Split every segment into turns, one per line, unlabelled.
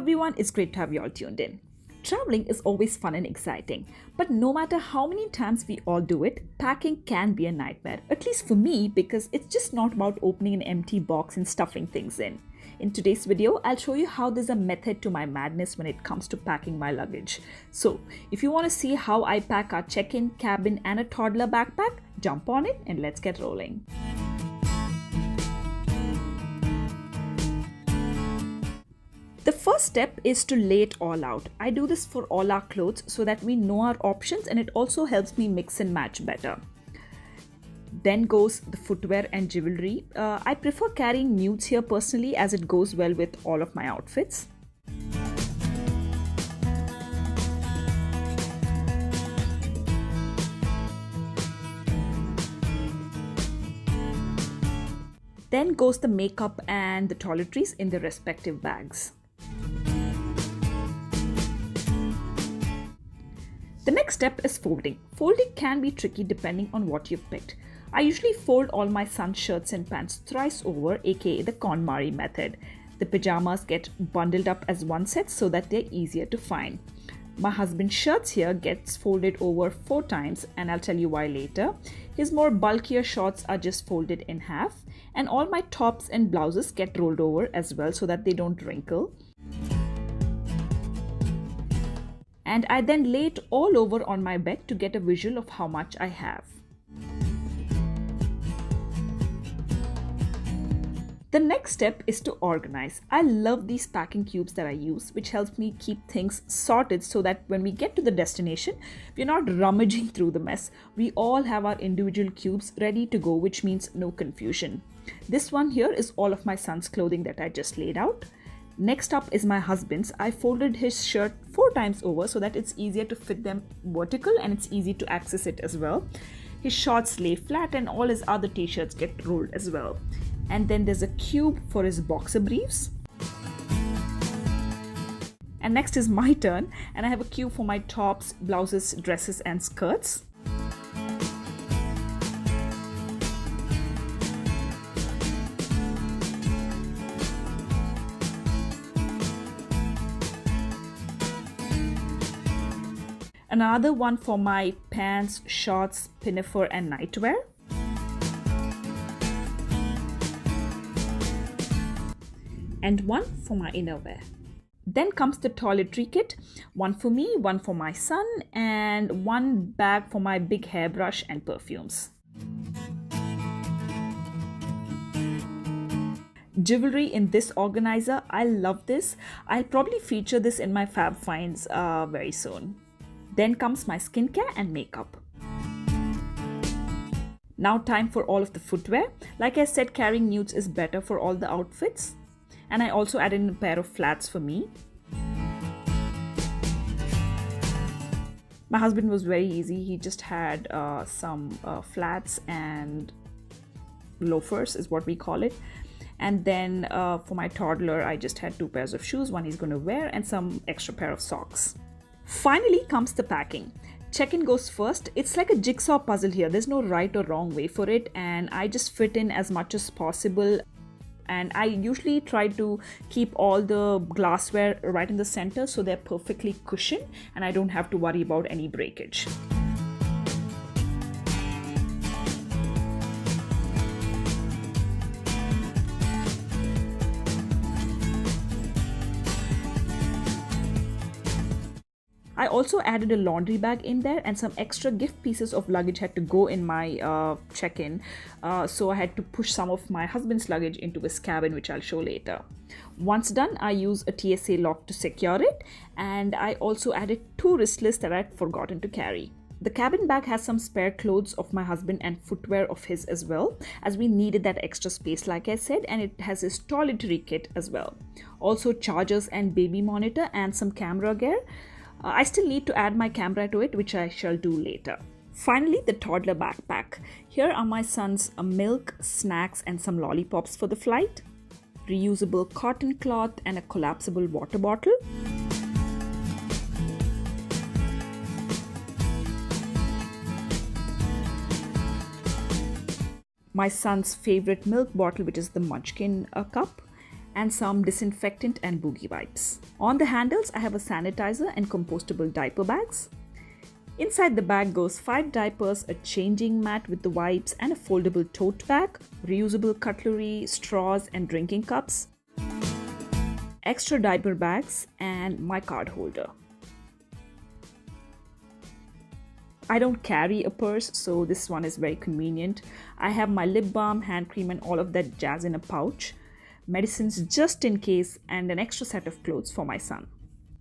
everyone, it's great to have you all tuned in. Traveling is always fun and exciting, but no matter how many times we all do it, packing can be a nightmare, at least for me, because it's just not about opening an empty box and stuffing things in. In today's video, I'll show you how there's a method to my madness when it comes to packing my luggage. So, if you want to see how I pack our check-in, cabin and a toddler backpack, jump on it and let's get rolling. The first step is to lay it all out. I do this for all our clothes so that we know our options, and it also helps me mix and match better. Then goes the footwear and jewelry. I prefer carrying nudes here personally as it goes well with all of my outfits. Then goes the makeup and the toiletries in their respective bags. The next step is folding. Folding can be tricky depending on what you've picked. I usually fold all my son's shirts and pants thrice over, aka the KonMari method. The pajamas get bundled up as one set so that they're easier to find. My husband's shirts here gets folded over 4 times, and I'll tell you why later. His more bulkier shorts are just folded in half, and all my tops and blouses get rolled over as well so that they don't wrinkle. And I then lay it all over on my bed to get a visual of how much I have. The next step is to organize. I love these packing cubes that I use, which helps me keep things sorted so that when we get to the destination, we're not rummaging through the mess. We all have our individual cubes ready to go, which means no confusion. This one here is all of my son's clothing that I just laid out. Next up is my husband's. I folded his shirt 4 times over so that it's easier to fit them vertical and it's easy to access it as well. His shorts lay flat and all his other t-shirts get rolled as well. And then there's a cube for his boxer briefs. And next is my turn, and I have a cube for my tops, blouses, dresses and skirts. Another one for my pants, shorts, pinafore and nightwear. And one for my innerwear. Then comes the toiletry kit, one for me, one for my son, and one bag for my big hairbrush and perfumes. Jewelry in this organizer, I love this. I'll probably feature this in my Fab Finds very soon. Then comes my skincare and makeup. Now time for all of the footwear. Like I said, carrying nudes is better for all the outfits. And I also added in a pair of flats for me. My husband was very easy. He just had some flats and loafers is what we call it. And then for my toddler, I just had 2 pairs of shoes, one he's going to wear, and some extra pair of socks. Finally comes the packing. Check-in goes first. It's like a jigsaw puzzle here. There's no right or wrong way for it, and I just fit in as much as possible. And I usually try to keep all the glassware right in the center so they're perfectly cushioned and I don't have to worry about any breakage. I also added a laundry bag in there, and some extra gift pieces of luggage had to go in my check-in. So I had to push some of my husband's luggage into his cabin, which I'll show later. Once done, I use a TSA lock to secure it, and I also added 2 wristlets that I'd forgotten to carry. The cabin bag has some spare clothes of my husband and footwear of his as well, as we needed that extra space like I said, and it has his toiletry kit as well. Also chargers and baby monitor and some camera gear. I still need to add my camera to it, which I shall do later. Finally, the toddler backpack. Here are my son's milk, snacks and some lollipops for the flight. Reusable cotton cloth and a collapsible water bottle. My son's favorite milk bottle, which is the Munchkin cup. and some disinfectant and boogie wipes. On the handles, I have a sanitizer and compostable diaper bags. Inside the bag goes 5 diapers, a changing mat with the wipes, and a foldable tote bag, reusable cutlery, straws, and drinking cups, extra diaper bags, and my card holder. I don't carry a purse, so this one is very convenient. I have my lip balm, hand cream, and all of that jazz in a pouch, medicines just in case, and an extra set of clothes for my son.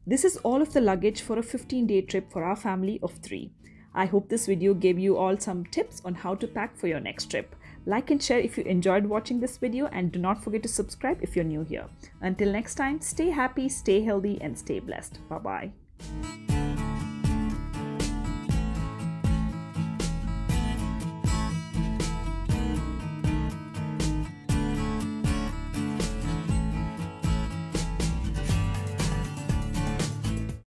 This is all of the luggage for a 15-day trip for our family of 3. I hope this video gave you all some tips on how to pack for your next trip. Like and share if you enjoyed watching this video, and do not forget to subscribe if you're new here. Until next time, stay happy, stay healthy, and stay blessed. Bye-bye.